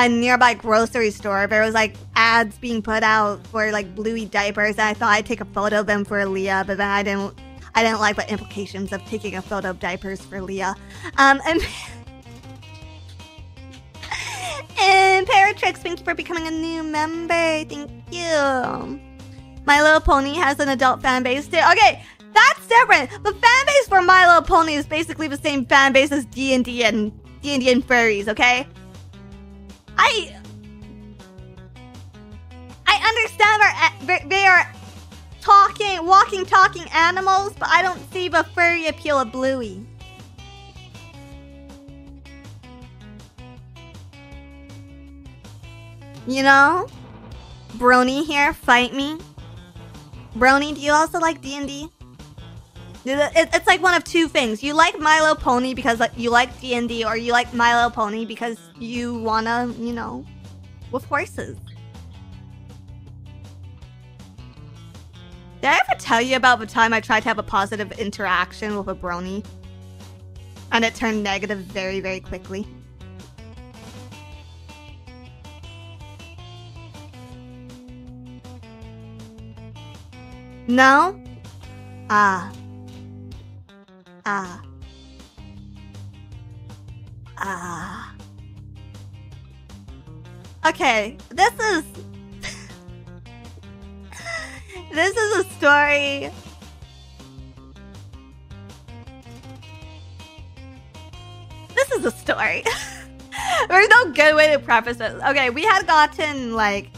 a nearby grocery store, there was like ads being put out for like Bluey diapers, and I thought I'd take a photo of them for Leah, but then I didn't like the implications of taking a photo of diapers for Leah. And Paratrix, thank you for becoming a new member. Thank you. My Little Pony has an adult fan base too. Okay, that's different. The fan base for My Little Pony is basically the same fan base as D&D and furries, okay? I understand they are walking, talking animals, but I don't see the furry appeal of Bluey. You know? Brony here, fight me. Brony, do you also like D&D? It's like one of two things. You like My Little Pony because you like D&D, or you like My Little Pony because you wanna, you know, with horses. Did I ever tell you about the time I tried to have a positive interaction with a brony? And it turned negative very, very quickly. No? Okay, this is a story. This is a story. There's no good way to preface this. Okay, we had gotten like,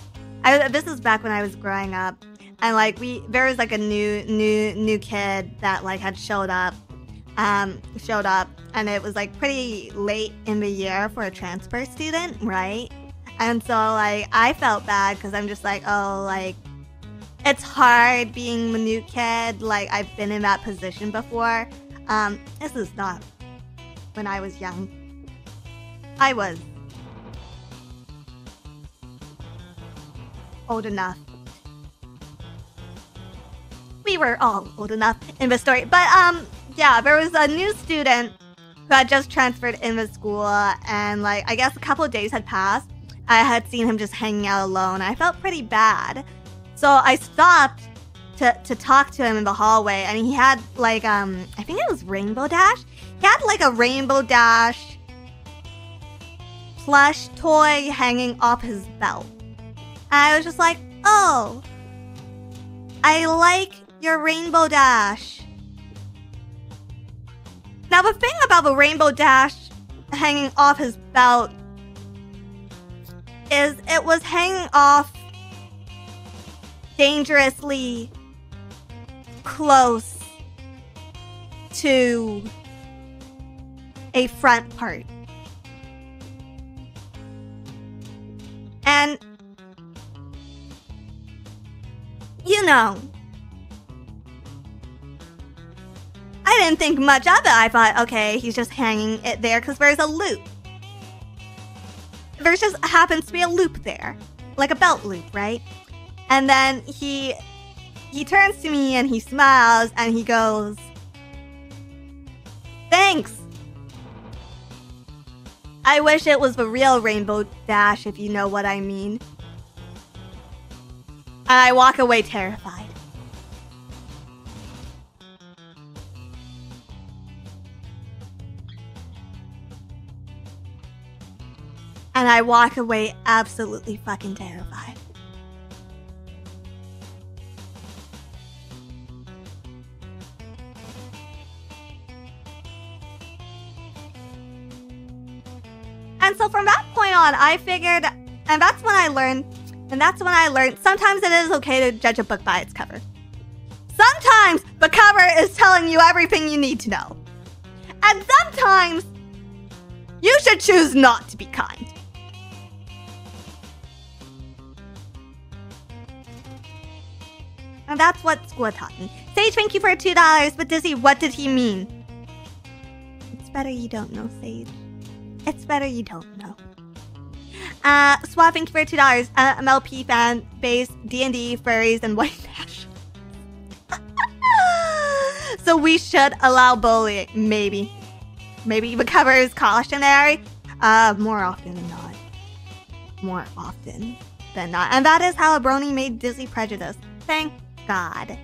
this is back when I was growing up, and like there was like a new kid that like had showed up, and it was like pretty late in the year for a transfer student, right? And so like I felt bad because I'm just like, oh, like it's hard being the new kid. Like I've been in that position before. This is not when I was young. I was old enough. We were all old enough in the story. But yeah, there was a new student who had just transferred in the school, and like I guess a couple of days had passed. I had seen him just hanging out alone. I felt pretty bad. So I stopped to talk to him in the hallway, and he had like I think it was Rainbow Dash. He had like a Rainbow Dash plush toy hanging off his belt. And I was just like, oh, I like your Rainbow Dash. Now the thing about the Rainbow Dash hanging off his belt is it was hanging off dangerously close to a front part. And you know, I didn't think much of it. I thought, okay, he's just hanging it there because there's a loop. There just happens to be a loop there, like a belt loop, right? And then he turns to me and he smiles and he goes, thanks. I wish it was the real Rainbow Dash, if you know what I mean. And I walk away terrified. And I walk away absolutely fucking terrified. And so from that point on, I figured, and that's when I learned, sometimes it is okay to judge a book by its cover. Sometimes the cover is telling you everything you need to know. And sometimes you should choose not to be kind. And that's what school taught me. Sage, thank you for $2, but Dizzy, what did he mean? It's better you don't know, Sage. It's better you don't know. Swab, thank you for $2. MLP fan base, D&D, furries, and white dash. So we should allow bullying, maybe. Maybe the cover is cautionary. More often than not. more often than not. And that is how a brony made Disney Prejudice. Thank God.